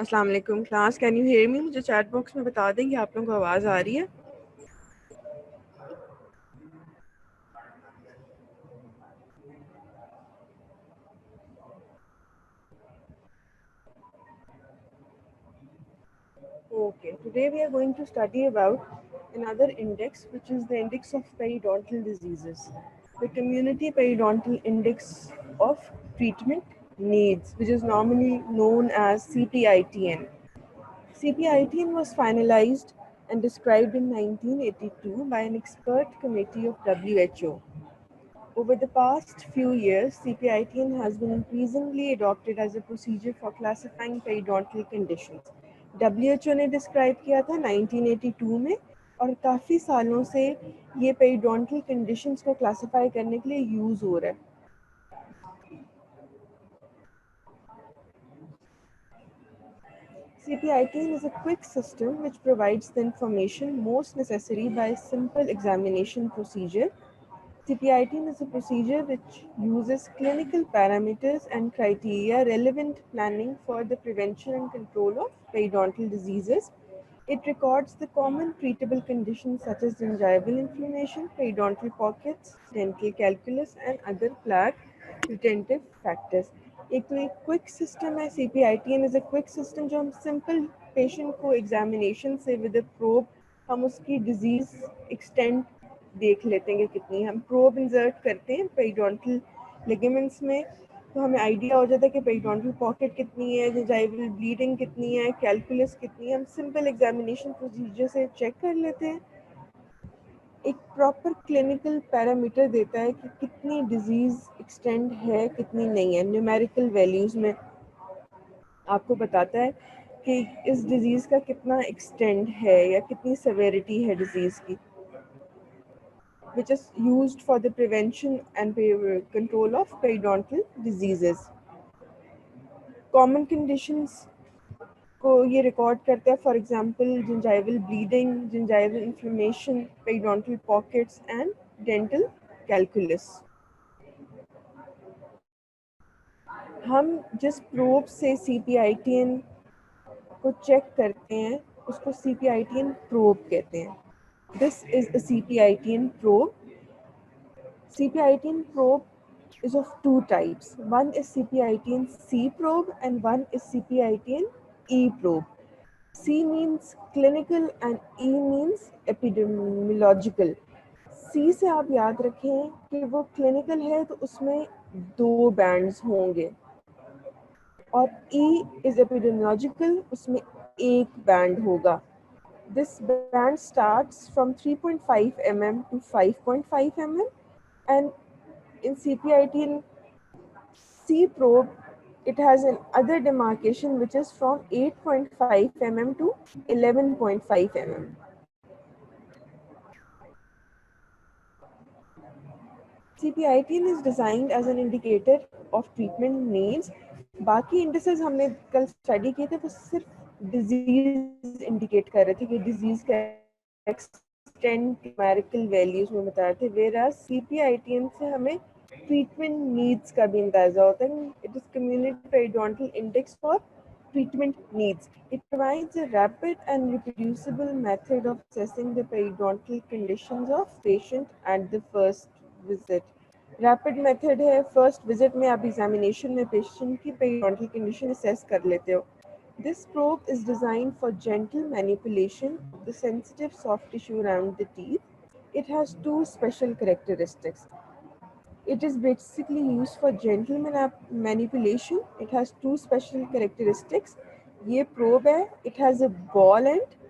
अस्सलाम वालेकुम class, can you hear me? मुझे चैट बॉक्स में बता दें कि आप लोगों को आवाज़ आ रही है। Okay, today we are going to study about another index, which is the index of periodontal diseases, the community periodontal index of treatment needs, which is normally known as CPITN. CPITN was finalized and described in 1982 by an expert committee of WHO. Over the past few years, CPITN has been increasingly adopted as a procedure for classifying periodontal conditions. WHO ने describe किया था 1982 में, और काफ़ी सालों से ये periodontal conditions को क्लासिफाई करने के लिए यूज़ हो रहा है। CPITN is a quick system which provides the information most necessary by a simple examination procedure. CPITN is a procedure which uses clinical parameters and criteria relevant planning for the prevention and control of periodontal diseases. It records the common treatable conditions such as gingival inflammation, periodontal pockets, dental calculus, and other plaque retentive factors. एक तो एक quick system है। CPITN is a quick system जो हम simple patient को examination से with a probe हम उसकी डिजीज एक्सटेंट देख लेते हैं कि कितनी। हम प्रोब इंसर्ट करते हैं पेरिडोंटल लिगामेंट्स में, तो हमें आइडिया हो जाता है कि पेरिडोंटल पॉकेट कितनी है, जिंजाइवल ब्लीडिंग कितनी है, कैलकुलस कितनी है। हम सिंपल एग्जामिनेशन प्रोसीजर से चेक कर लेते हैं। एक प्रॉपर क्लिनिकल पैरामीटर देता है कि कितनी डिजीज़ एक्सटेंड है, कितनी नहीं है। न्यूमेरिकल वैल्यूज़ में आपको बताता है कि इस डिज़ीज़ का कितना एक्सटेंड है या कितनी सेवेरिटी है डिज़ीज़ की, which is used for the prevention and control of periodontal diseases. Common conditions को ये रिकॉर्ड करता है, for example gingival bleeding, gingival inflammation, periodontal pockets and dental calculus. हम जिस प्रोब से CPITN को चेक करते हैं उसको CPITN प्रोब कहते हैं। This is a CPITN probe. CPITN probe is of two types. One is CPITN C probe and one is CPITN E probe. C means clinical and E means epidemiological. C से आप याद रखें कि वो clinical है तो उसमें 2 bands होंगे, और E is epidemiological, उसमें 1 बैंड होगा. This band starts from 3.5 mm to 5.5 mm, and in CPITN C probe, it has an other demarcation which is from 8.5 mm to 11.5 mm. CPITN is designed as an indicator of treatment needs. बाकी indices हमने कल study किए थे वो सिर्फ disease indicate कर रहे थे कि डिजीज का एक्सटेंट न्यूमेरिकल वैल्यूज में बता रहे थे, वेराज CPITN से हमें ट्रीटमेंट नीड्स का भी अंदाजा होता है. It is community periodontal index for treatment needs. It provides a rapid and reproducible method of assessing the periodontal conditions of patient at the first visit. Rapid method है, first visit में आप examination में patient की periodontal condition assess कर लेते हो. This probe is designed for gentle manipulation of the sensitive soft tissue around the teeth. It has two special characteristics. It is basically used for gentle manipulation. It has two special characteristics. ये probe है, it has a ball end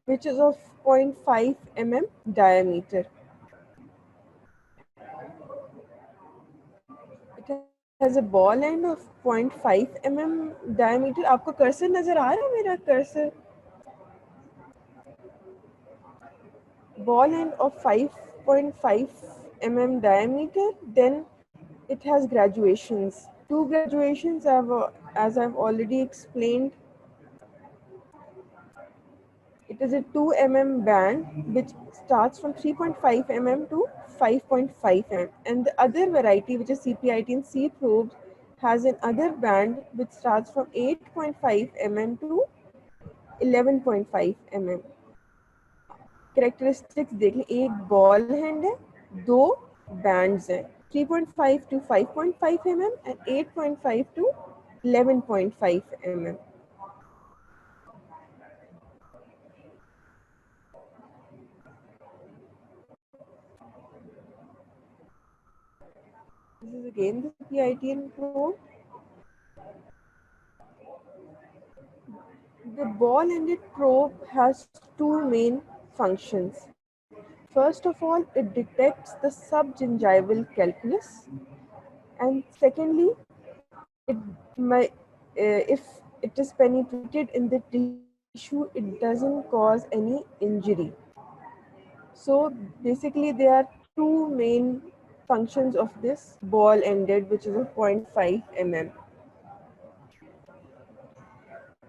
which is of 0.5 mm diameter. It has a ball end of 0.5 mm diameter. आपको cursor नजर आ रहा है? मेरा cursor ball end of 5.5 mm diameter. Then it has graduations. Two graduations, as I've already explained. It is a 2 mm band which starts from 3.5 mm to 5.5 mm. And the other variety, which is CPITN C probes, has an other band which starts from 8.5 mm to 11.5 mm. Characteristics देख लें, एक ball hand है, दो bands हैं, 3.5 to 5.5 mm and 8.5 to 11.5 mm. This is again the PITN probe. The ball-ended probe has two main functions. First of all, it detects the subgingival calculus, and secondly, it may, if it is penetrated in the tissue, it doesn't cause any injury. So basically, there are two main functions of this ball-ended, which is a 0.5 mm.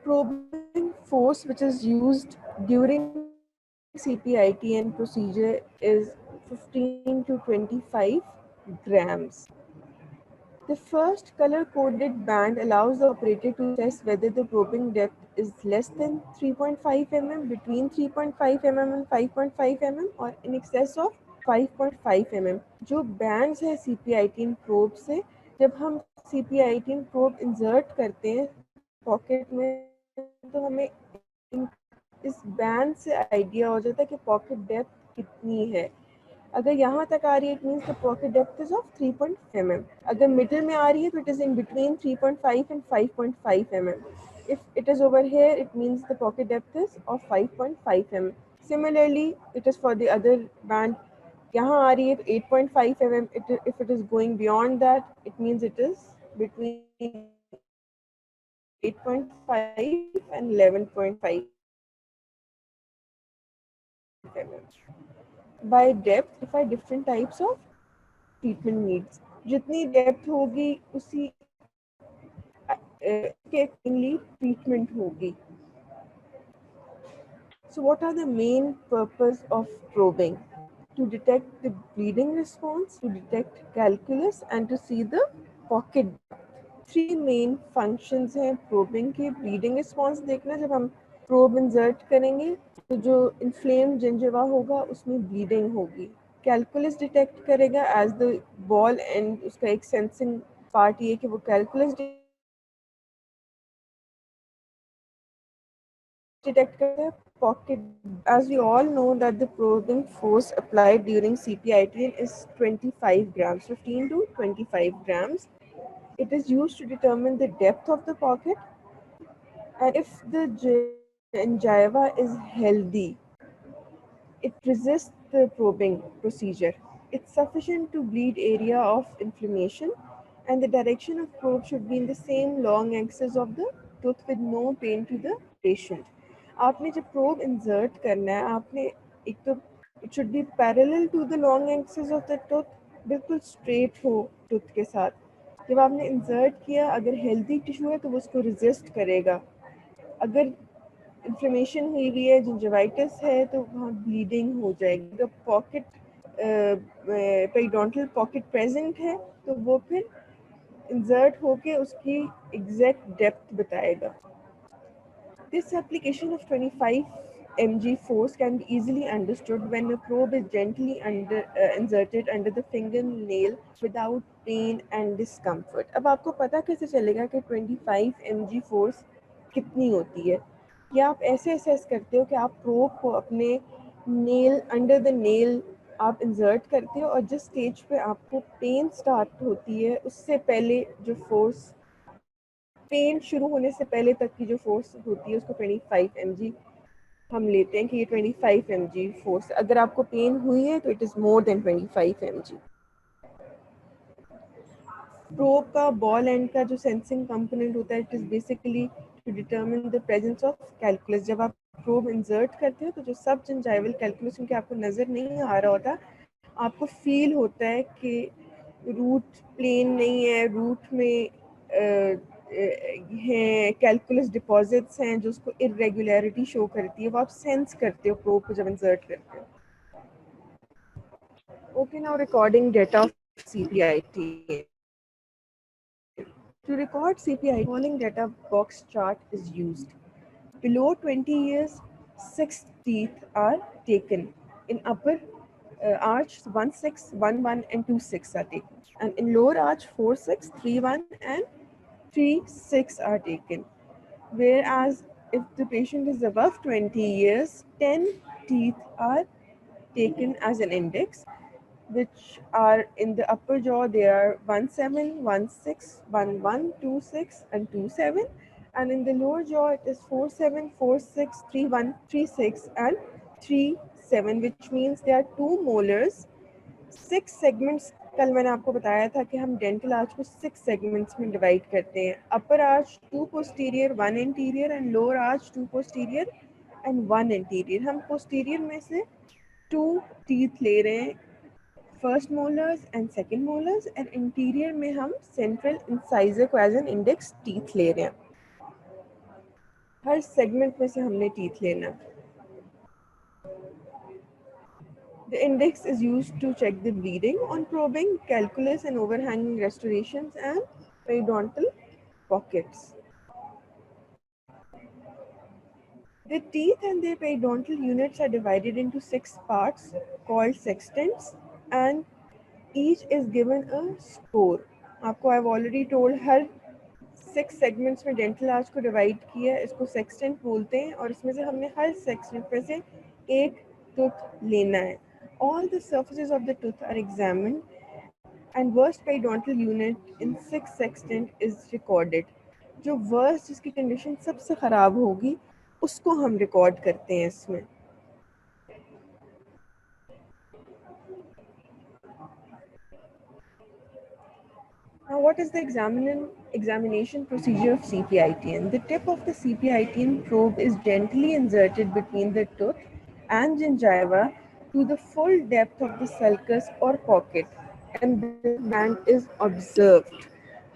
Probing force which is used during CPITN procedure is 15 to 25 grams. The first color-coded band allows the operator to assess whether the probing depth is less than 3.5 mm, between 3.5 mm and 5.5 mm, or in excess of 5.5 mm. जो bands है CPITN probe से, जब हम CPITN probe insert करते हैं pocket में, तो हमें इस बैंड से आइडिया हो जाता है कि पॉकेट डेप्थ कितनी है. अगर यहाँ तक आ रही है, it means the pocket depth is of 3.5 mm. अगर मिडिल में आ रही है तो it is in between 3.5 and 5.5 mm. If it is over here, it means the pocket depth is of 5.5 mm. Similarly, it is for the other band. यहाँ आ रही है तो 8.5 mm. If it is going beyond that, it means it is between 8.5 and 11.5 mm. By depth, identify different types of treatment needs. जितनी depth होगी उसी के accordingly treatment होगी. So what are the main purpose of probing? To detect the bleeding response, to detect calculus, and to see the pocket. Three main functions हैं probing के. bleeding response देखना, जब हम probe insert करेंगे तो जो inflamed gingiva होगा उसमें bleeding होगी. कैलकुलस डिटेक्ट करेगा एज द बॉल एंड उसका एक सेंसिंग पार्ट ये कि वो कैलकुलस डिटेक्ट करता है. Pocket, as we all know that the probing force applied during CPITN is 25 grams, 15 to 25 grams. It is used to determine the depth of the pocket, and if the gingiva is healthy, it resists the probing procedure. It's sufficient to bleed area of inflammation, and the direction of probe should be in the same long axis of the tooth with no pain to the patient. आपने जब probe insert करना है, आपने एक तो it should be parallel to the long axis of the tooth, बिल्कुल straight हो tooth के साथ. जब आपने insert किया, अगर healthy tissue है तो वो उसको resist करेगा. अगर इन्फ्लेमेशन हुई हुई है, जिंजिवाइटिस है, तो वहाँ ब्लीडिंग हो जाएगी. अगर पॉकेट पेरिडोंटल पॉकेट प्रेजेंट है तो वो फिर इंसर्ट होके उसकी एग्जैक्ट डेप्थ बताएगा. This application of 25 mg force can be easily understood when a probe is gently inserted under the fingernail without pain and discomfort. अब आपको पता कैसे चलेगा कि 25 mg force कितनी होती है? या आप ऐसे असेस करते हो कि आप प्रोब को अपने नेल अंडर द नेल आप इंसर्ट करते हो और जिस स्टेज पे आपको पेन स्टार्ट होती है उससे पहले जो फोर्स, पेन शुरू होने से पहले तक की जो फोर्स होती है उसको 25 mg हम लेते हैं कि ये 25 mg फोर्स. अगर आपको पेन हुई है तो it is more than 25 mg. Probe का बॉल एंड का जो सेंसिंग कंपोनेंट होता है, it is basically to determine the presence of calculus. जब आप प्रोब इंसर्ट करते हो तो जो सब जिंजाइवल कैलकुलस क्योंकि आपको नज़र नहीं आ रहा होता, आपको फील होता है कि रूट प्लेन नहीं है, रूट में हैं कैलकुलस डिपॉजिट्स हैं जो उसको इरेगुलरिटी शो करती है, वो आप सेंस करते हो प्रोब को जब इंसर्ट करते हो. Okay, now recording data of CPIT. To record CPI, following data box chart is used. Below 20 years, 6 teeth are taken. In upper arch, 1, 6, 1, 1 and 2, 6 are taken. And in lower arch, 4, 6, 3, 1 and 3, 6 are taken. Whereas if the patient is above 20 years, 10 teeth are taken as an index, which are in the upper jaw. There are 1, 7, 1, 6, 1, 1, 2, 6 and 2, 7. And in the lower jaw, it is 4, 7, 4, 6, 3, 1, 3, 6 and 3, 7, which means there are 2 molars, 6 segments. कल मैंने आपको बताया था कि हम dental arch को 6 segments में divide करते हैं. Upper arch 2 posterior 1 anterior and lower arch 2 posterior and 1 anterior. हम पोस्टीरियर में से 2 टीथ ले रहे हैं, first molars and second molars, and anterior में हम सेंट्रल इंसाइजर को एज एन इंडेक्स टीथ ले रहे हैं. हर सेगमेंट में से हमने टीथ लेना है. The index is used to check the bleeding on probing, calculus and overhanging restorations and periodontal pockets. The teeth and their periodontal units are divided into 6 parts called sextants and each is given a score. आपको I've already told हर 6 segments में dental arch को divide किया है, इसको sextant बोलते हैं और इसमें से हमने हर sextant में से एक tooth लेना है. All the surfaces of the tooth are examined and worst periodontal unit in 6 sextant is recorded. जो worst जिसकी condition सबसे ख़राब होगी उसको हम record करते हैं इसमें. Now, what is the examination procedure of CPITN? The tip of the CPITN probe is gently inserted between the tooth and gingiva to the full depth of the sulcus or pocket, and the band is observed.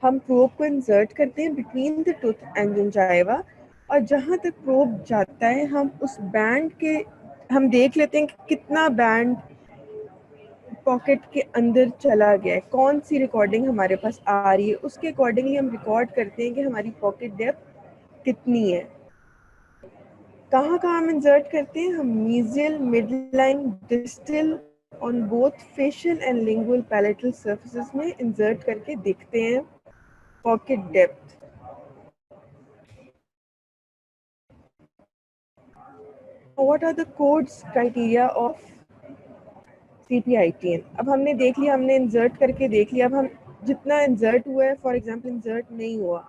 हम probe को insert करते हैं between the tooth and gingiva, और जहाँ तक probe जाता है हम उस band के हम देख लेते हैं कि कितना band पॉकेट के अंदर चला गया है, कौन सी रिकॉर्डिंग हमारे पास आ रही है, उसके अकॉर्डिंगली हम रिकॉर्ड करते हैं कि हमारी पॉकेट डेप्थ कितनी है. कहाँ कहाँ हम इंसर्ट करते हैं? हम mesial, midline, distal on both facial and lingual palatal surfaces में इंसर्ट करके देखते हैं pocket depth. What are the codes criteria of CPITN? अब हमने देख लिया, हमने इंसर्ट करके देख लिया. अब हम जितना इंसर्ट हुआ है, फॉर एग्जांपल इंसर्ट नहीं हुआ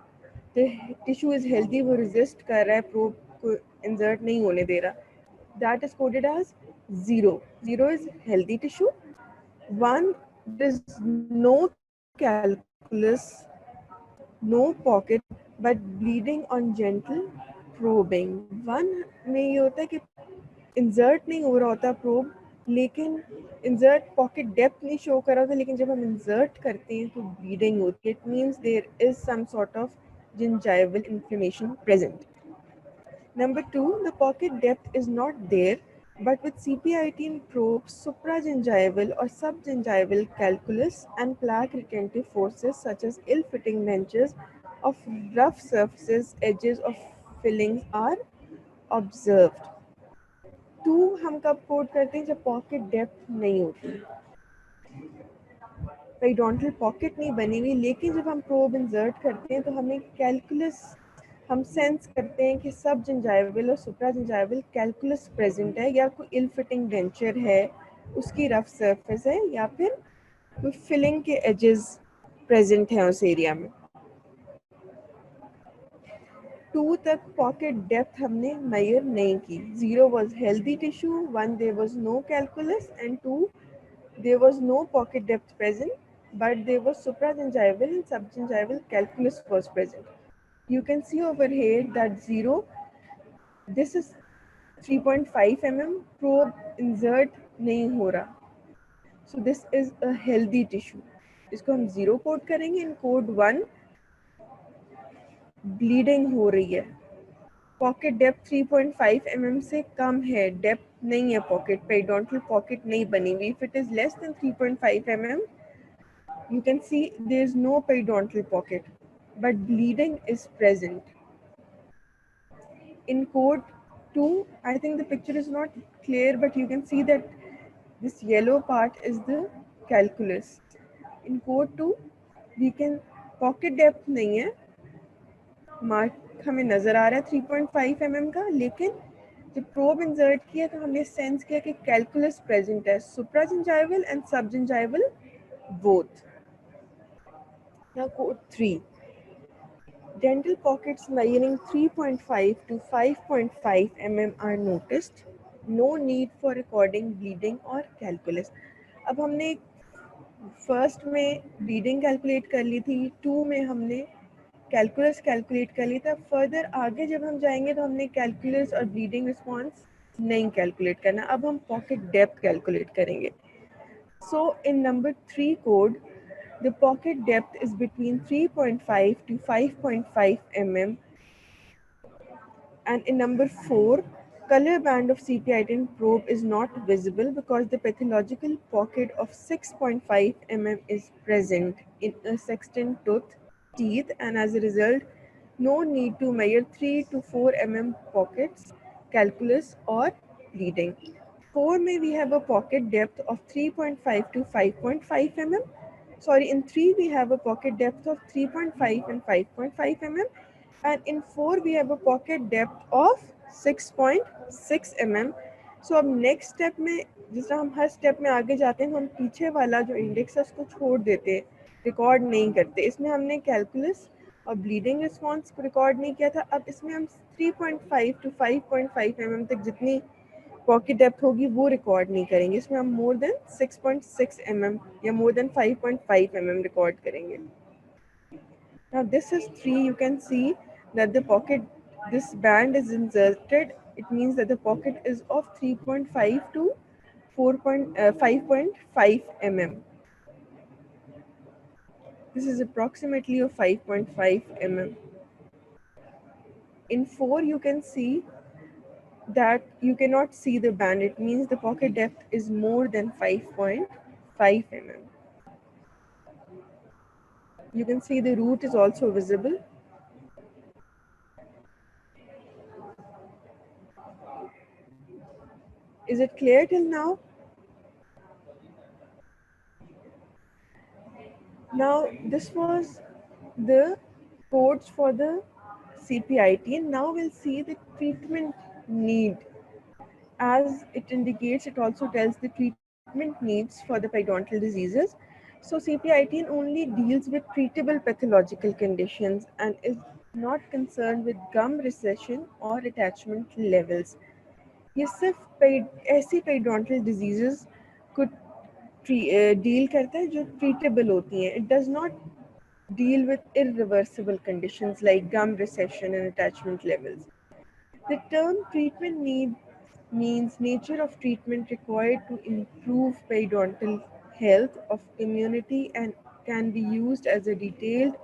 तो टिश्यू इज हेल्दी, वो रेजिस्ट कर रहा है, प्रोब को इंसर्ट नहीं होने दे रहा, that is coded as 0. 0 is healthy tissue. 1 is no calculus, no pocket but bleeding on gentle probing. 1 में ये होता है कि इंसर्ट नहीं हो रहा होता प्रोब, लेकिन इंसर्ट पॉकेट डेप्थ नहीं शो कर रहा था, लेकिन जब हम इंसर्ट करते हैं तो ब्लीडिंग होती है. It means there is some sort of gingival inflammation present. Number 2, the pocket depth is not there, but with CPITN probe, supragingival or subgingival calculus and plaque retentive forces such as ill-fitting dentures of rough surfaces, edges of fillings are observed. 2 हम कब code करते हैं? जब pocket depth नहीं होती, periodontal pocket नहीं बनी हुई, लेकिन जब हम प्रोब इंसर्ट करते हैं तो हमें कैलकुलस, हम सेंस करते हैं कि सब जिंजाइवल और सुप्रा जिंजाइवल कैलकुलस प्रेजेंट है, या कोई इल फिटिंग डेंचर है, उसकी रफ सरफेस है, या फिर कोई फिलिंग के एजेस प्रेजेंट हैं उस एरिया में. 2 तक पॉकेट डेप्थ हमने मेजर नहीं की. 0 was healthy tissue, 1 there was no calculus, and 2 there was no pocket depth present, but there was supragingival and subgingival calculus was present. You can see over here that 0, this is 3.5 mm, probe insert नहीं हो रहा, so this is a healthy tissue. इसको हम 0 code करेंगे. इन code 1 bleeding हो रही है, pocket depth 3.5 mm से कम है, डेप्थ नहीं है पॉकेट, पेरिडोंटल पॉकेट नहीं बनी हुई. If it is less than 3.5 mm, you can see there is no periodontal pocket. but bleeding is present. In code 2, I think the picture is not clear, but you can see that this yellow part is the calculus. In code 2, we can pocket depth नहीं है, mark हमें नज़र आ रहा है 3.5 mm का, लेकिन जब probe insert किया तो हमने सेंस किया कि कैलकुलस प्रेजेंट है, सुप्राजिंजाइवल and सबजिंजाइवल both. Now code 3. Dental pockets measuring 3.5 to 5.5 mm are noticed. No need for recording bleeding or calculus. अब हमने फर्स्ट में ब्लीडिंग कैलकुलेट कर ली थी, 2 में हमने कैलकुलस कैलकुलेट कर ली था. फर्दर आगे जब हम जाएंगे तो हमने कैलकुलस और ब्लीडिंग रिस्पॉन्स नहीं कैलकुलेट करना, अब हम पॉकेट डेप्थ कैलकुलेट करेंगे. So in number 3 code, the pocket depth is between 3.5 to 5.5 mm, and in number 4, color band of CPI-10 probe is not visible because the pathological pocket of 6.5 mm is present in a sextant teeth, and as a result, no need to measure 3 to 4 mm pockets, calculus or bleeding. 4 may we have a pocket depth of 3.5 to 5.5 mm. Sorry, in 3 we have a pocket depth of 3.5 and 5.5 mm, and in 4 we have a pocket depth of 6.6 mm. So अब next step में जिस तरह हम हर step में आगे जाते हैं, हम पीछे वाला जो index है उसको छोड़ देते हैं, रिकॉर्ड नहीं करते. इसमें हमने कैलकुलस और ब्लीडिंग रिस्पॉन्स को रिकॉर्ड नहीं किया था. अब इसमें हम 3.5 to 5.5 mm तक जितनी पॉकेट डेप्थ होगी वो रिकॉर्ड नहीं करेंगे. इसमें हम मोर देन 6.6 mm या मोर देन 5.5 mm रिकॉर्ड करेंगे. Now this is 3. You can see that the pocket, this band is inserted. It means that the pocket is of 3.5 to 5.5 mm. This is approximately of 5.5 mm. In 4 you can see that you cannot see the band. It means the pocket depth is more than 5.5 mm. You can see the root is also visible. Is it clear till now? Now this was the codes for the CPIT, and now we'll see the treatment need. As it indicates, it also tells the treatment needs for the periodontal diseases. So CPIT only deals with treatable pathological conditions and is not concerned with gum recession or attachment levels. ये सिर्फ ऐसी periodontal diseases को deal करता है जो treatable होती हैं. It does not deal with irreversible conditions like gum recession and attachment levels. The term treatment need means nature of treatment required to improve periodontal health of immunity and can be used as a detailed,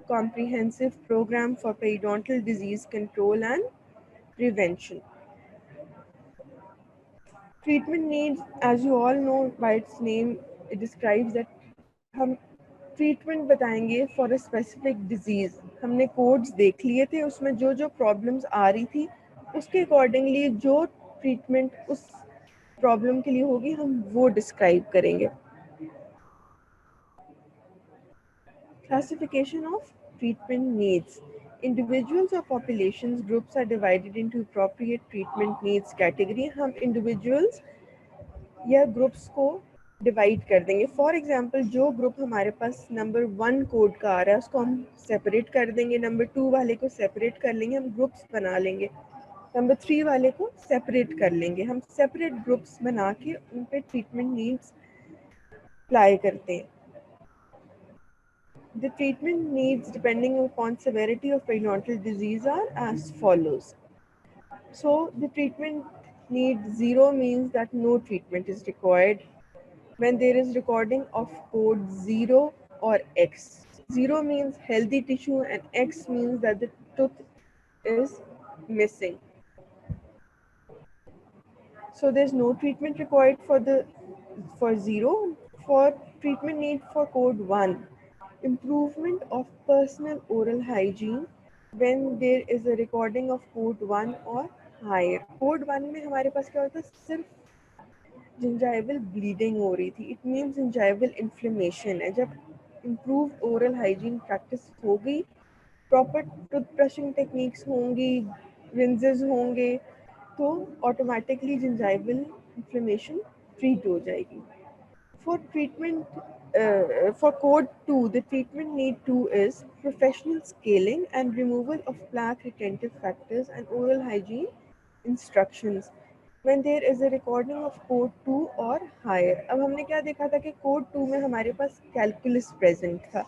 comprehensive program for periodontal disease control and prevention. Treatment needs, as you all know by its name, it describes that हम treatment बताएंगे for a specific disease. हमने codes देख लिए थे, उसमें जो जो problems आ रही थी उसके अकॉर्डिंगली जो ट्रीटमेंट उस प्रॉब्लम के लिए होगी हम वो डिस्क्राइब करेंगे. Classification of treatment needs. Individuals or populations groups are divided into appropriate treatment needs category. हम individuals या ग्रुप्स को डिवाइड कर देंगे. फॉर एग्जांपल जो ग्रुप हमारे पास नंबर 1 कोड का आ रहा है उसको हम सेपरेट कर देंगे, नंबर 2 वाले को सेपरेट कर लेंगे, हम ग्रुप्स बना लेंगे, नंबर 3 वाले को सेपरेट कर लेंगे. हम सेपरेट ग्रुप्स बना के उन पे ट्रीटमेंट नीड्स अप्लाई करते हैं. The treatment needs depending upon severity of periodontal disease are as follows. So the treatment need 0 means that no treatment is required. When there is recording of code 0 or X. 0 means healthy tissue and X means that the tooth is missing. So there's no treatment required for 0. For treatment need for code 1. Improvement of personal oral hygiene when there is a recording of code 1 or higher. Code 1 में हमारे पास क्या होता है, सिर्फ gingival bleeding हो रही थी. It means gingival inflammation है. जब इम्प्रूव ओरल हाइजीन प्रैक्टिस हो गई, प्रॉपर टूथ ब्रशिंग टेक्निक्स होंगी, रिंजेस होंगे, तो ऑटोमेटिकली जिंजाइवल इन्फ्लेमेशन ट्रीट हो जाएगी. For treatment, for code 2, the treatment need 2 is professional scaling and removal of plaque retentive factors and oral hygiene instructions when there is a recording of code 2 or higher. अब हमने क्या देखा था कि code 2 में हमारे पास calculus present था,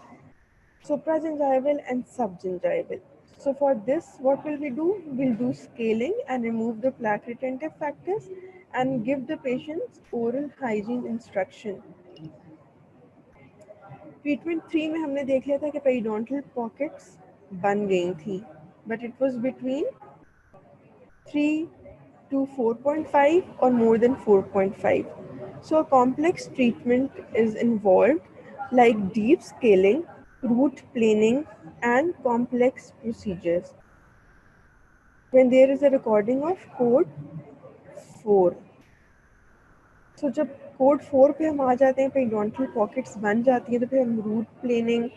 supragingival and subgingival. So for this, what will we do? We'll do scaling and remove the plaque retentive factors and give the patients oral hygiene instruction. Treatment 3 में हमने देख लिया था कि पेरिडोंटल पॉकेट्स बन गई थी, but it was between 3 to 4.5 or more than 4.5. So a complex treatment is involved like deep scaling, root planing and complex procedures. When there is a recording of code 4. So जब code 4 पे हम आ जाते हैं, periodontal pockets बन जाती हैं, तो फिर हम रूट प्लेनिंग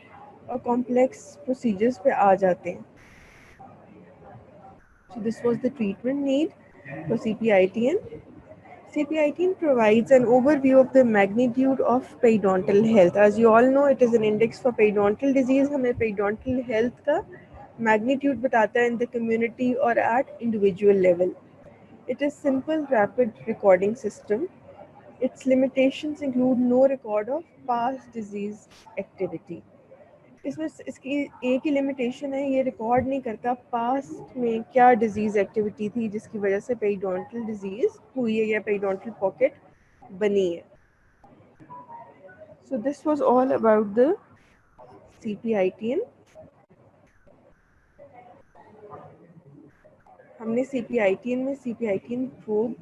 और कॉम्प्लेक्स प्रोसीजर्स पे आ जाते हैं. So this was the treatment need for CPITN. CPITN provides an overview of the magnitude of periodontal health. As you all know, it is an index for periodontal disease. हमें periodontal health का magnitude बताता है in the community or at individual level. It is simple, rapid recording system. Its limitations include no record of past disease activity. इसमें इसकी एक ही limitation है, ये record नहीं करता पास्ट में क्या डिजीज एक्टिविटी थी जिसकी वजह से पेरिडोंटल डिजीज हुई है या पेरिडोंटल पॉकेट बनी है. So this was all about the CPITN. हमने सीपीआईटीएन में सीपीआईटीएन प्रोब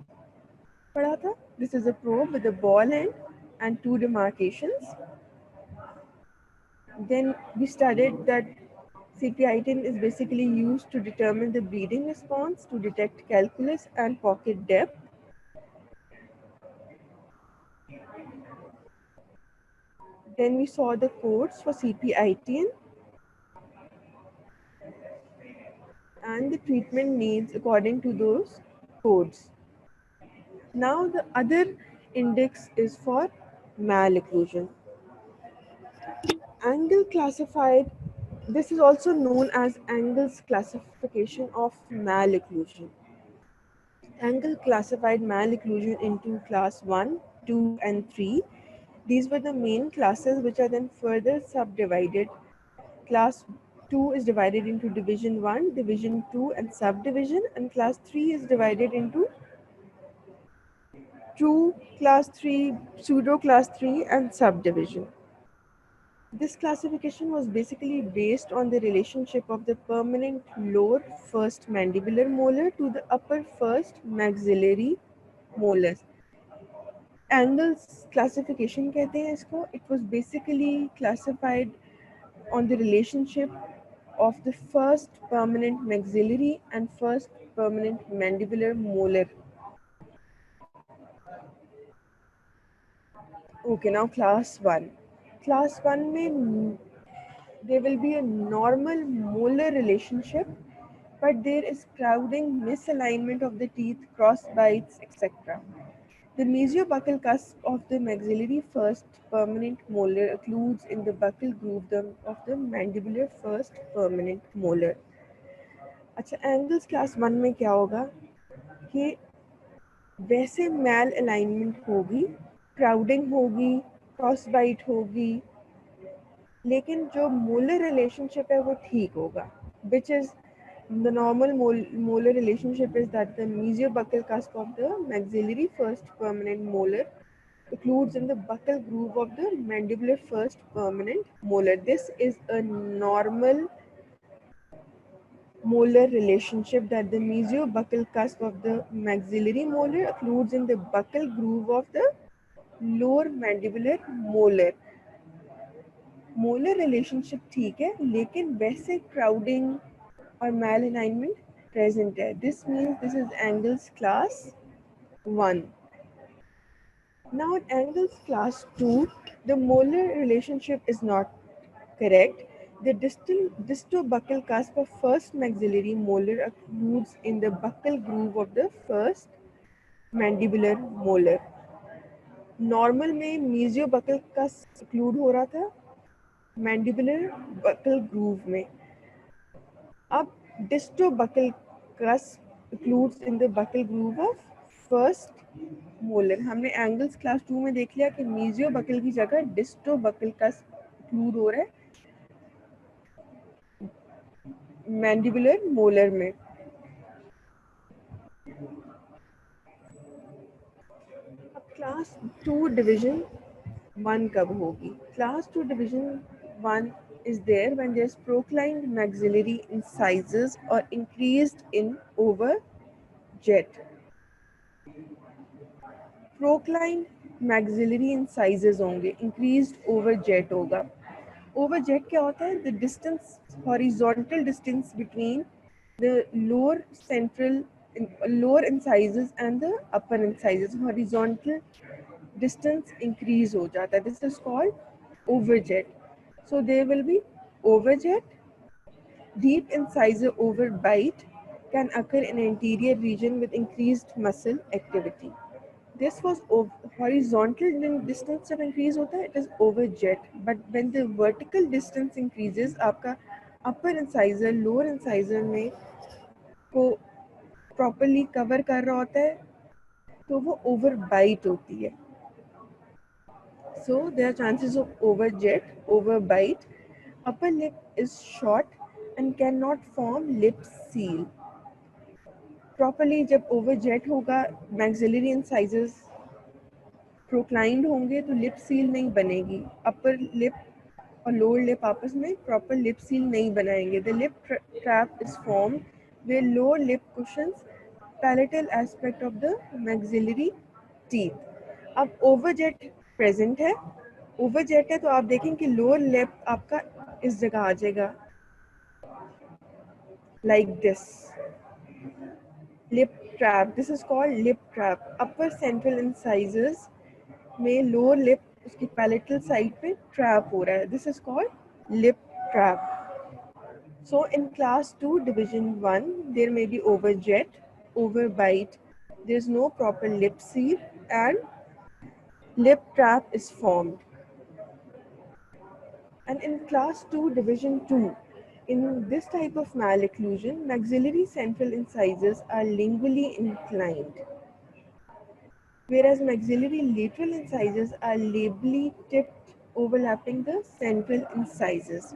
पढ़ा था. This is a probe with a ball and two demarcations. Then we studied that CPITN is basically used to determine the bleeding response, to detect calculus and pocket depth. Then we saw the codes for CPITN and the treatment needs according to those codes. Now the other index is for malocclusion. Angle classified, this is also known as Angle's classification of malocclusion. Angle classified malocclusion into class 1, 2 and 3. These were the main classes which are then further subdivided. Class 2 is divided into division 1, division 2 and subdivision, and class 3 is divided into true class 3, pseudo class 3 and subdivision. This classification was basically based on the relationship of the permanent lower first mandibular molar to the upper first maxillary molars. Angles classification कहते हैं इसको. It was basically classified on the relationship of the first permanent maxillary and first permanent mandibular molar. Okay, now class 1. Class 1 में there will be a normal molar relationship, but there is crowding, misalignment of the teeth, cross bites, etc. The mesiobuccal cusp of the maxillary first permanent molar occludes in the buccal groove of the mandibular first permanent molar. अच्छा, angles class 1 में क्या होगा कि वैसे मैल alignment होगी, crowding होगी, cross bite होगी, लेकिन जो मोलर रिलेशनशिप है वो ठीक होगा. Which is the normal molar relationship is that the mesiobuccal cusp of the maxillary first permanent molar occludes in the buccal groove of the mandibular first permanent molar. This is a normal molar relationship that the mesiobuccal cusp of the maxillary molar occludes in the buccal groove of the lower mandibular molar. Molar relationship ठीक है, लेकिन वैसे crowding और मैल alignment present है. This means this is angles class 1. Now in angles class 2, the molar relationship is not correct. The distal buccal cusp of first maxillary molar occludes in the buccal groove of the first mandibular molar. Normal में मीजियो buckle का occlude हो रहा था mandibular buckle groove में. अब disto buccal cusp occludes in the buccal groove of first molar. हमने Angle's class 2 में देख लिया कि मीजियो बकल की जगह डिस्टो बकल का occlude हो रहा है मैंडिबुलर मोलर में. अब क्लास 2 डिवीजन 1 कब होगी? Class 2 division 1 is there when there's proclined maxillary incisors or increased in over jet. Proclined maxillary incisors होंगे, increased over jet होगा. Over jet क्या होता है? The distance, horizontal distance between the lower incisors and the upper incisors. Horizontal distance increase हो जाता है. This is called overjet. So there will be overjet. Deep incisor overbite can occur in anterior region with increased muscle activity. This was horizontal distance जब increase होता है, it is overjet. But when the vertical distance increases, आपका upper incisor, lower incisor में को properly cover कर रहा होता है, तो वो overbite होती है. So there are chances of overjet, overbite. Upper lip is short and cannot form lip seal. Properly जब overjet होगा, maxillary incisors प्रोक्लाइंड होंगे तो लिप सील नहीं बनेगी. अपर लिप और लोअर लिप आपस में प्रॉपर लिप सील नहीं बनाएंगे. The lip trap is form way lower lip cushions palatal aspect of the maxillary teeth. अब ओवरजेट प्रेजेंट है, ओवरजेट है तो आप देखें कि लोअर लिप आपका इस जगह आ जाएगा like this. Lip trap, this is called lip trap. Upper central incisors में लोअर लिप उसकी पैलेटल साइड पे ट्रैप हो रहा है. This is called lip trap. So in class 2 division 1 there may be overjet, overbite, there is no proper lip seal and lip trap is formed. And in class 2 division 2, in this type of malocclusion, maxillary central incisors are lingually inclined, whereas maxillary lateral incisors are labially tipped overlapping the central incisors.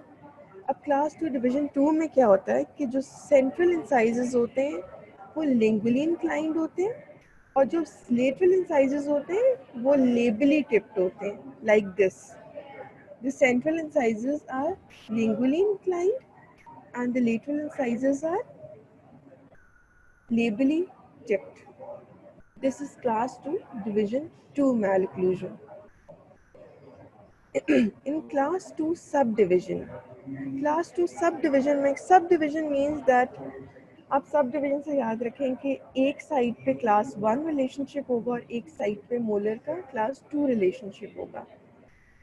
अब class 2 division 2 में क्या होता है कि जो central incisors होते हैं वो लिंगुअली इंक्लाइंड होते हैं और जो लेटरल इंसाइजर्स होते हैं वो लेबली टिप्ड होते हैं like this. The central incisors are lingually inclined and the lateral incisors are labally tipped. This is class 2 division 2 malocclusion. In class 2 subdivision, class 2 subdivision में subdivision means that आप subdivision से याद रखें कि एक साइड पे class 1 relationship होगा और एक साइड पे molar का class 2 relationship होगा.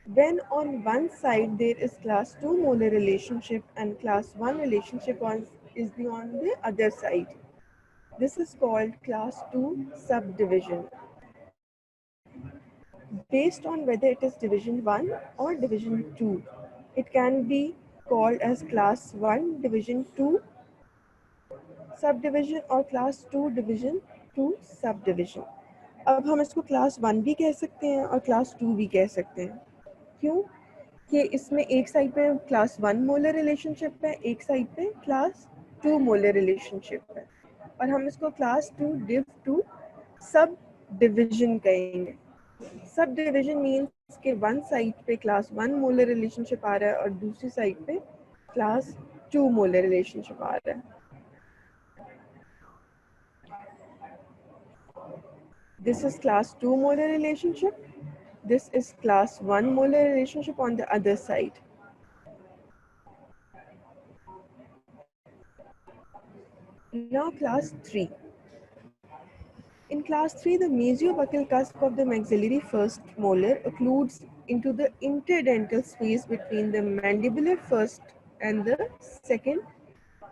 When on one side there is class 2 molar relationship and class 1 relationship is on the other side, this is called class 2 subdivision. Based on whether it is division 1 or division 2, it can be called as class 1 division 2 subdivision or class 2 division 2 subdivision. अब हम इसको class 1 भी कह सकते हैं और class 2 भी कह सकते हैं. क्यों? कि इसमें एक साइड पे class 1 मोलर रिलेशनशिप है, एक साइड पे class 2 मोलर रिलेशनशिप है और हम इसको class 2 div 2 सब डिविजन कहेंगे. सब डिविजन मीन्स के वन साइड पे क्लास 1 मोलर रिलेशनशिप आ रहा है और दूसरी साइड पे क्लास 2 मोलर रिलेशनशिप आ रहा है. This is class 2 molar relationship. This is class 1 molar relationship on the other side. Now class 3. In class 3, the mesiobuccal cusp of the maxillary first molar occludes into the interdental space between the mandibular first and the second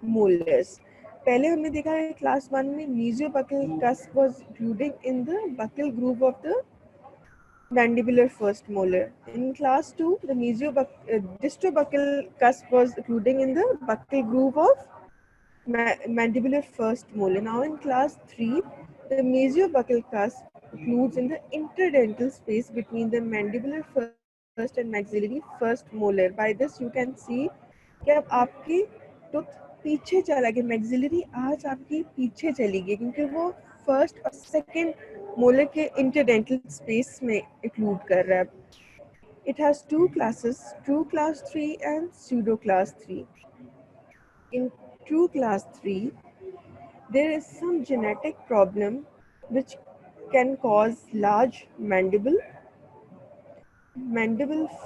molars. पहले हमने देखा है class 1 में mesiobuccal cusp was occluding in the buccal groove of the mandibular first molar. In class 2, the distobuccal cusp was occluding in the buccal groove of mandibular first molar. Now in class 3, the mesiobuccal cusp occludes in the interdental space between the mandibular first and maxillary first molar. By this you can see कि अब आपकी tooth पीछे चला गया, maxillary आज आपकी पीछे चली गई क्योंकि वो फर्स्ट और सेकंड मोलर के इंटरडेंटल स्पेस में इंक्लूड कर रहा है. It has two classes, true class 3 and pseudo class 3. In true class 3, there is some genetic problem which can cause large mandible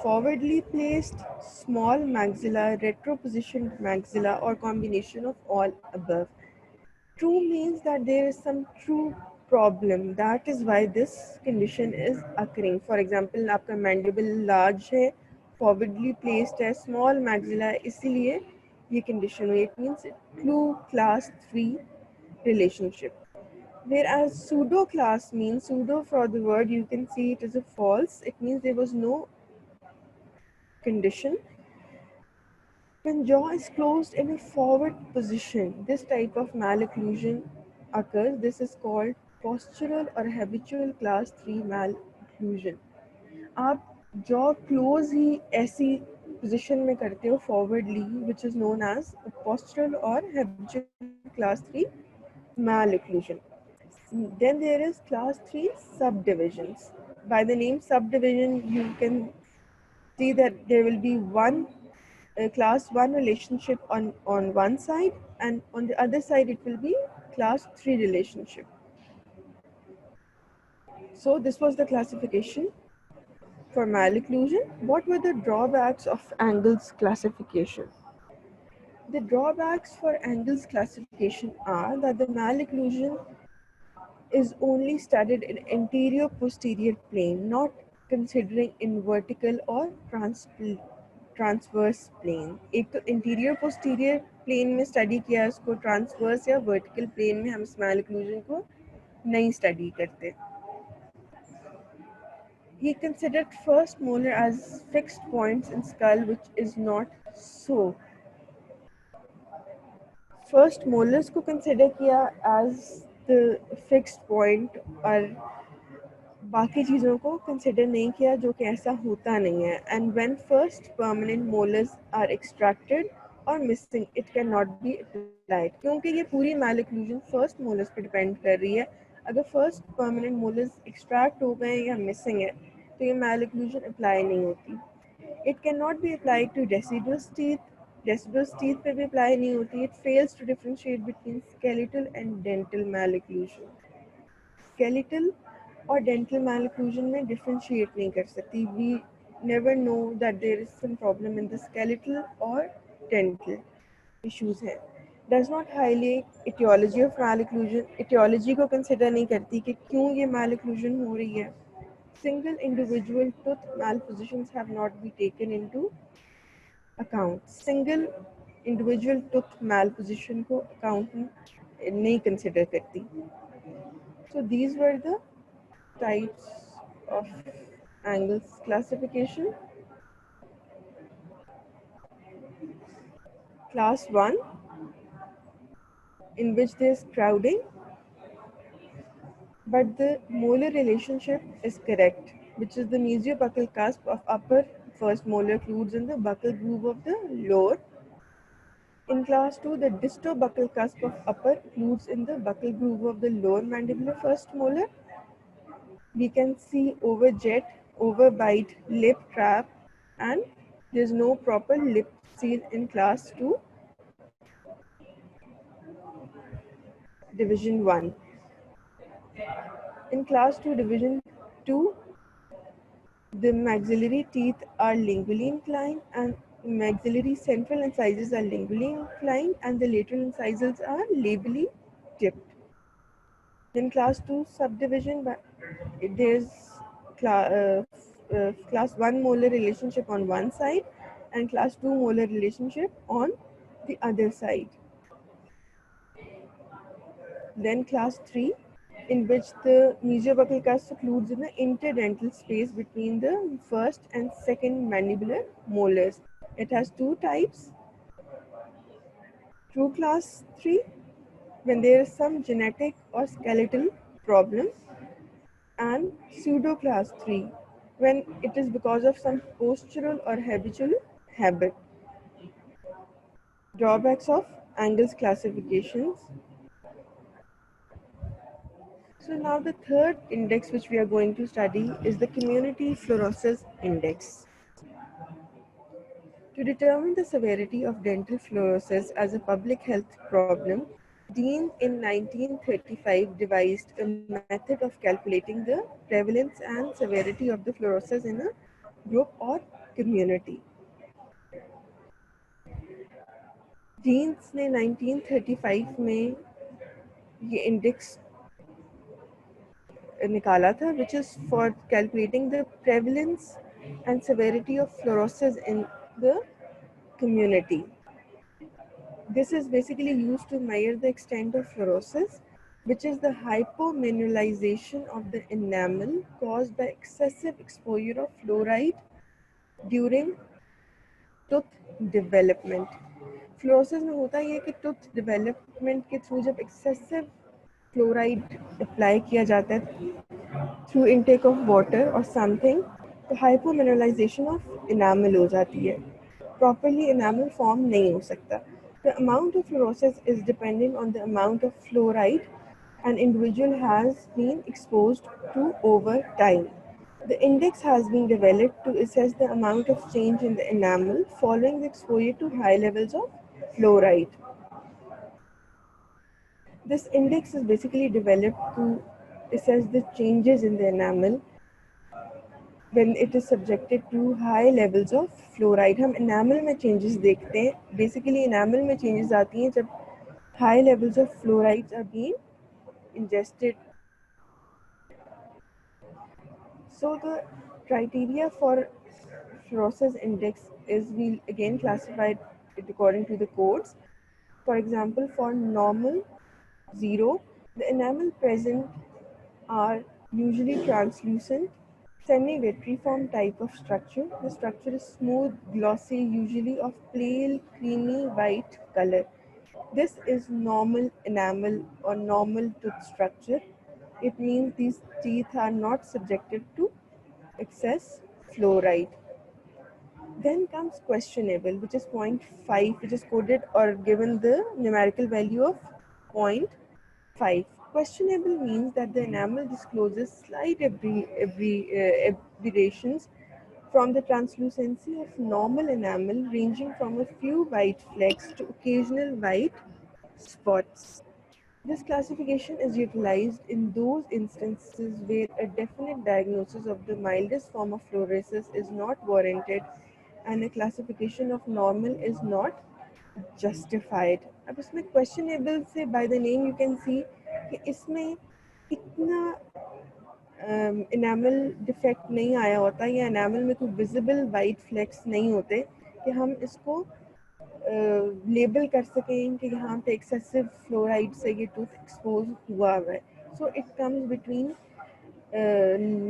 forwardly placed, small maxilla, retropositioned maxilla, or combination of all above. True means that there is some true problem. That is why this condition is occurring. For example, आपका mandible large है, forwardly placed है, small maxilla, इसलिए ये condition हुई. It means true class 3 relationship. Whereas pseudo class means, pseudo for the word you can see it is a false. It means there was no condition. When jaw is closed in a forward position, this type of malocclusion occurs. This is called postural or habitual class 3 malocclusion. आप jaw close ही ऐसी position में करते हो forwardly, which is known as postural or habitual class 3 malocclusion. Then there is class 3 subdivisions. By the name subdivision, you can see that there will be one class 1 relationship on one side, and on the other side it will be class 3 relationship. So this was the classification for malocclusion. What were the drawbacks of Angle's classification? The drawbacks for Angle's classification are that the malocclusion is only studied in anterior posterior plane, not considering in vertical or transverse plane. एक तो interior posterior plane में study किया, उसको transverse या vertical plane में हम smell occlusion को नहीं स्टडी करते. He considered first molar as fixed points in skull, which is not so. First molars को consider किया as the fixed point और बाकी चीज़ों को कंसिडर नहीं किया जो कि ऐसा होता नहीं है. And when first permanent molars are extracted और missing it can not be applied, क्योंकि ये पूरी मैलोक्लूजन फर्स्ट मोलर्स पे डिपेंड कर रही है. अगर फर्स्ट परमानेंट मोलर्स एक्सट्रैक्ट हो गए या मिसिंग है तो ये मैलोक्लूजन अप्लाई नहीं होती. It can not be applied to deciduous teeth पे भी अप्लाई नहीं होती. It fails to differentiate between skeletal and dental malocclusion. Skeletal और डेंटल मैलोक्लूजन में डिफरेंशिएट नहीं कर सकती. We never know that there is some problem in the skeletal और डेंटल इश्यूज हैं. Does not highlight etiology of malocclusion. Etiology को consider नहीं करती कि क्यों ये मैलोक्लूजन हो रही है. Single individual tooth malpositions have not been taken into account. Single individual tooth malposition को अकाउंट नहीं कंसिडर करती. So these were the types of Angle's classification. Class 1, in which there is crowding, but the molar relationship is correct, which is the mesiobuccal cusp of upper first molar occludes in the buccal groove of the lower. In class 2, the distobuccal cusp of upper occludes in the buccal groove of the lower mandibular first molar. We can see overjet, overbite, lip trap, and there is no proper lip seal in class 2, division 1. In class 2, division 2, the maxillary teeth are lingually inclined and The maxillary central incisors are lingually inclined and the lateral incisors are labially tipped. Then class 2 subdivision, there's class 1 molar relationship on one side and class 2 molar relationship on the other side. Then class 3, in which the mesiobuccal cusp occludes in the interdental space between the first and second mandibular molars. It has two types. True class 3, when there is some genetic or skeletal problem, and pseudo class 3, when it is because of some postural or habitual habit. Drawbacks of Angles classifications. So now the third index which we are going to study is the Community Fluorosis Index. To determine the severity of dental fluorosis as a public health problem, Dean in 1935 devised a method of calculating the prevalence and severity of the fluorosis in a group or community. Jeans ने 1935 में ये index निकाला था, which is for calculating the prevalence and severity of fluorosis in the community. This is basically used to measure the extent of fluorosis, which is the hypomineralization of the enamel caused by excessive exposure of fluoride during tooth development. Fluorosis में होता ये कि tooth development के through जब excessive fluoride apply किया जाता है through intake of water और समथिंग, तो हाइपोमिनरलाइजेशन ऑफ इनामल हो जाती है, प्रॉपरली इनामल फॉर्म नहीं हो सकता. The amount of fluorosis is dependent on the amount of fluoride an individual has been exposed to over time. The index has been developed to assess the amount of change in the enamel following the exposure to high levels of fluoride. This index is basically developed to assess the changes in the enamel when it is subjected to high levels of fluoride. हम enamel में changes देखते हैं. Basically enamel में changes आती हैं जब high levels of fluorides are being ingested. So the criteria for fluorosis index is, we again classified it according to the codes. For example, for normal 0, the enamel present are usually translucent, semi-vitriform type of structure. The structure is smooth, glossy, usually of pale, creamy white color. This is normal enamel or normal tooth structure. It means these teeth are not subjected to excess fluoride. Then comes questionable, which is 0.5, which is coded or given the numerical value of 0.5. Questionable means that the enamel discloses slight aberrations from the translucency of normal enamel, ranging from a few white flecks to occasional white spots. This classification is utilized in those instances where a definite diagnosis of the mildest form of fluorosis is not warranted and a classification of normal is not justified. अब इसमें questionable से by the name you can see कि इसमें इतना enamel defect नहीं आया होता या enamel में कोई visible white flecks नहीं होते कि हम इसको लेबल कर सकें कि यहाँ पे एक्सेसिव फ्लोराइड से ये टूथ एक्सपोज हुआ है. So it comes between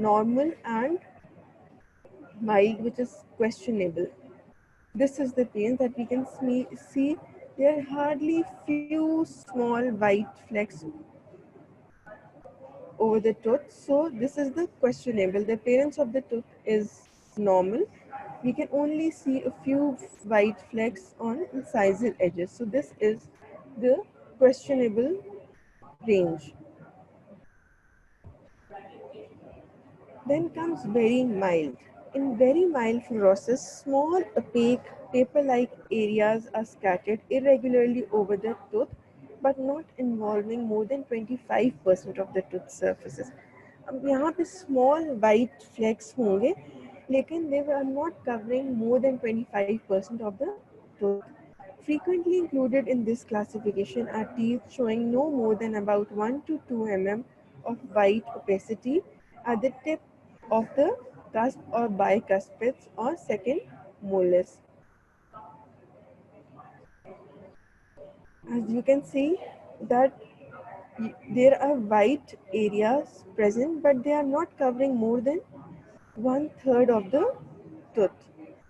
normal and mild, which is questionable. This is the pain that we can see. There are hardly few small white flecks over the tooth. So this is the questionable. The appearance of the tooth is normal. We can only see a few white flecks on incisal edges. So this is the questionable range. Then comes very mild. In very mild fluorosis, small opaque paper-like areas are scattered irregularly over the tooth, but not involving more than 25% of the tooth surfaces. अब यहाँ पे small white flecks होंगे लेकिन they were not covering more than 25% of the tooth. Frequently included in this classification are teeth showing no more than about 1 to 2 mm of white opacity at the tip of the cusp or bicuspids or second molars. As you can see that there are white areas present, but they are not covering more than one third of the tooth.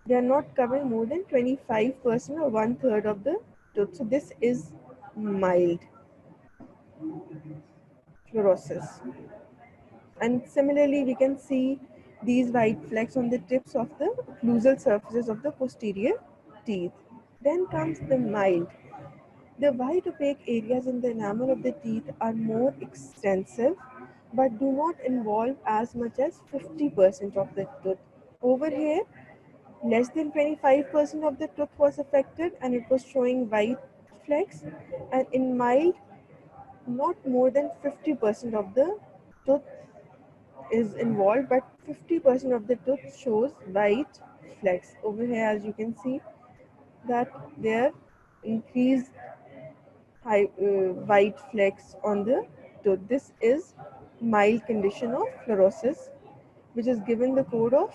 They are not covering more than 25% or one third of the tooth. So this is mild fluorosis. And similarly, we can see these white flecks on the tips of the occlusal surfaces of the posterior teeth. Then comes the mild. The white opaque areas in the enamel of the teeth are more extensive but do not involve as much as 50% of the tooth. Over here, less than 25% of the tooth was affected and it was showing white flecks, and in mild, not more than 50% of the tooth is involved, but 50% of the tooth shows white flecks. Over here, as you can see, that there increased white flecks on the tooth. This is mild condition of fluorosis, which is given the code of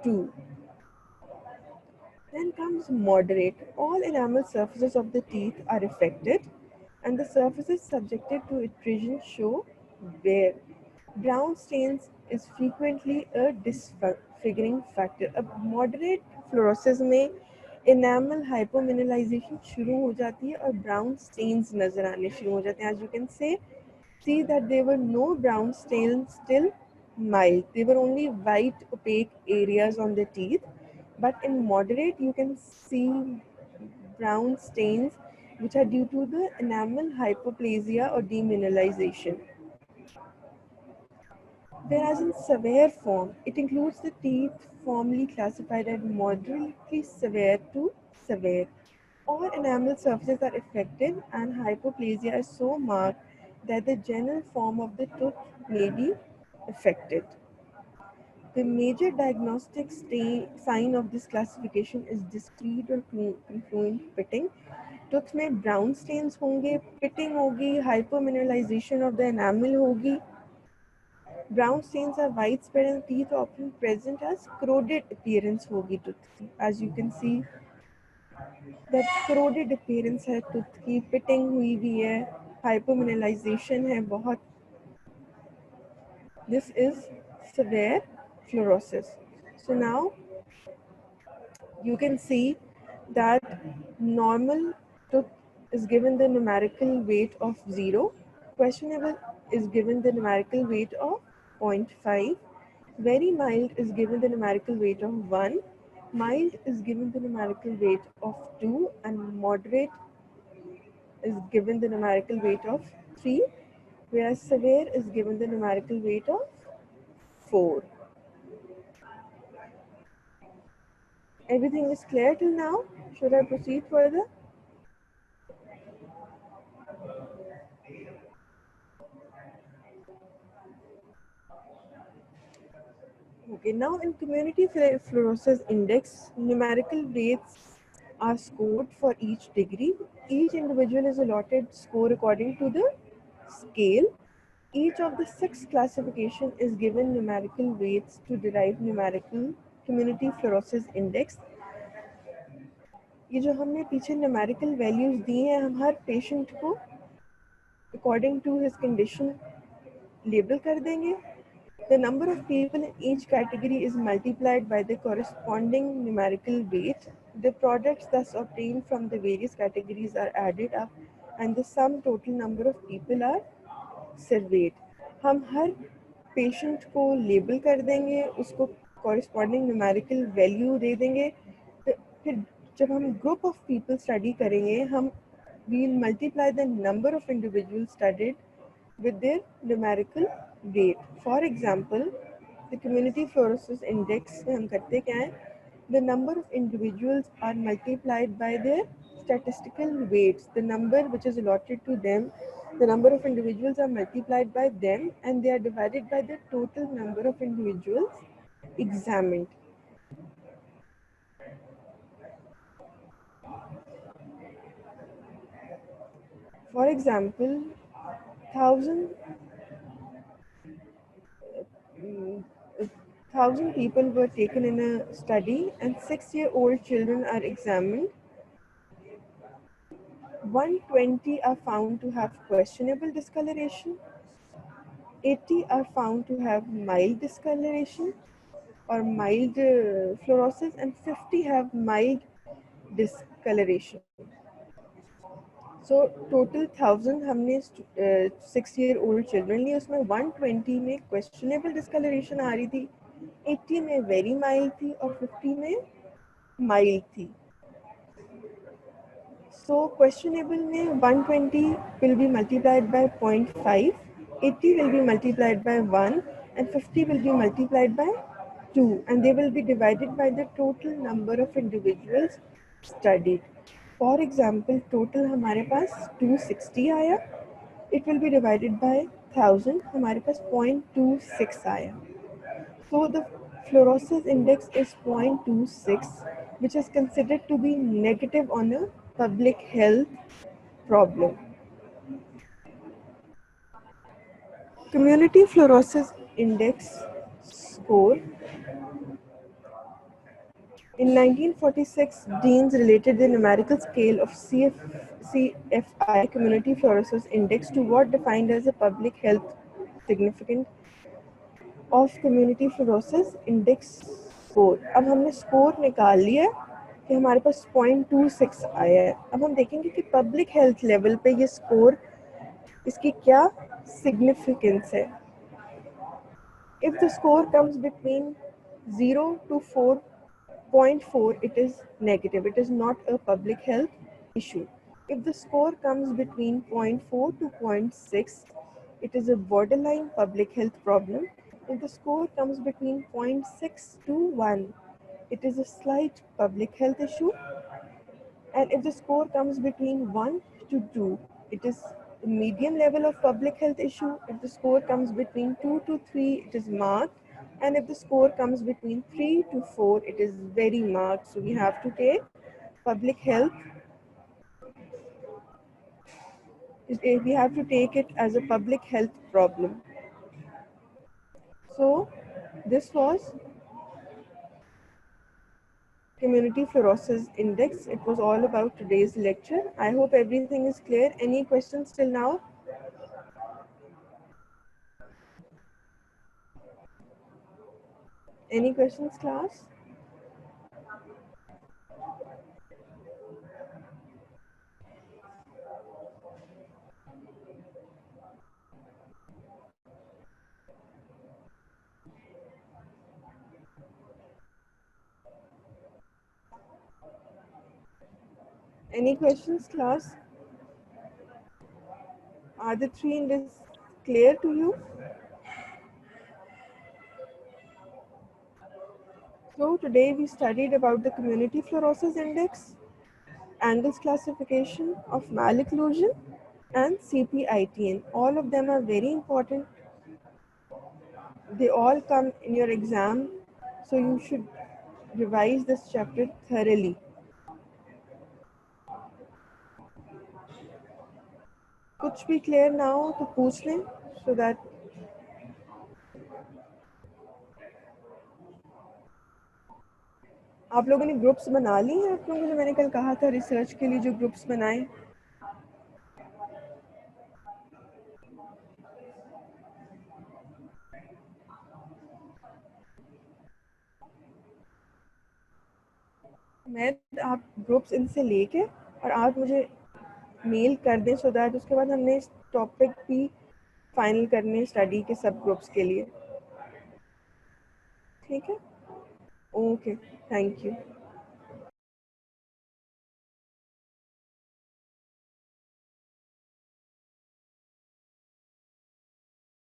2. Then comes moderate. All enamel surfaces of the teeth are affected, and the surfaces subjected to attrition show wear. Brown stains is frequently a disfiguring factor. अब moderate fluorosis में enamel hypomineralization शुरू हो जाती है और brown stains नजर आने शुरू हो जाते हैं. As you can see that there were no brown stains till mild. There were only white opaque areas on the teeth, but in moderate you can see brown stains which are due to the enamel hypoplasia or demineralization. Whereas in severe form, it includes the teeth formerly classified as moderately severe to severe. All enamel surfaces are affected and hypoplasia is so marked that the general form of the tooth may be affected. The major diagnostic sign of this classification is discrete or confluent pitting. Tooth में brown stains होंगे, pitting होगी, hypomineralization of the enamel होगी. Brown stains are widespread and teeth often present as corroded appearance होगी tooth की. As you can see that corroded appearance है tooth की, pitting हुई भी है, hypomineralization है बहुत. This is severe fluorosis. So now you can see that normal tooth is given the numerical weight of 0, questionable is given the numerical weight of 0.5, very mild is given the numerical weight of 1, mild is given the numerical weight of 2, and moderate is given the numerical weight of 3, whereas severe is given the numerical weight of 4. Everything is clear till now? Should I proceed further? Okay, now in community fluorosis index, numerical weights are scored for each degree. Each individual is allotted score according to the scale. Each of the 6 classification is given numerical weights to derive numerical community fluorosis index. ये जो हमने पीछे numerical values दिए हैं हम हर patient को according to his condition label कर देंगे. The number of people in each category is multiplied by the corresponding numerical weight. The products thus obtained from the various categories are added up and the sum total number of people are surveyed. हम हर patient को label कर देंगे, उसको corresponding numerical value दे देंगे. फिर जब हम group of people study करेंगे, हम we'll multiply the number of individuals studied with their numerical weight. For example, the community fluorosis index में हम करते क्या हैं? The number of individuals are multiplied by their statistical weights. The number which is allotted to them, the number of individuals are multiplied by them and they are divided by the total number of individuals examined. For example, 1,000 people were taken in a study and 6-year-old children are examined. 120 are found to have questionable discoloration, 80 are found to have mild discoloration or mild fluorosis, and 50 have mild discoloration. So total 1,000 हमने 6-year-old children लिए, उसमें 120 में questionable discoloration आ रही थी, 80 में very mild थी और 50 में mild थी. So questionable में 120 will be multiplied by 0.5, 80 will be multiplied by 1 and 50 will be multiplied by 2, and they will be divided by the total number of individuals studied. For example, total हमारे पास 260 आया, it will be divided by 1000, हमारे पास 0.26 आया. So the fluorosis index is 0.26, which is considered to be negative on a public health problem. Community fluorosis index score. In 1946, Deans related the numerical scale of CFI, Community Fluorosis Index, to what defined as a public health significance of Community Fluorosis Index score. अब हमने score निकाल लिया कि हमारे पास 0.26 आया है. अब हम देखेंगे कि पब्लिक हेल्थ लेवल पे ये स्कोर, इसकी क्या सिग्निफिकेंस है. If the score comes between 0 to 4.4, it is negative. It is not a public health issue. If the score comes between 0.4 to 0.6, it is a borderline public health problem. If the score comes between 0.6 to 1, it is a slight public health issue. And if the score comes between 1 to 2, it is the medium level of public health issue. If the score comes between 2 to 3, it is marked. And if the score comes between 3 to 4, it is very marked. So we have to take public health, we have to take it as a public health problem. So this was Community Fluorosis Index. It was all about today's lecture. I hope everything is clear. Any questions till now? Any questions, class? Any questions, class? Are the three indices clear to you? So today we studied about the Community Fluorosis Index, Angles classification of malocclusion, and CPITN. All of them are very important. They all come in your exam, so you should revise this chapter thoroughly. कुछ भी clear ना हो तो पूछ लें, so that आप लोगों ने ग्रुप्स बना ली हैं. आप लोगों ने, मैंने कल कहा था रिसर्च के लिए जो ग्रुप्स बनाए, मैं आप ग्रुप्स इनसे लेके और आप मुझे मेल कर दें, सो दैट उसके बाद हमने इस टॉपिक भी फाइनल करने स्टडी के सब ग्रुप्स के लिए. ठीक है, ओके, थैंक यू.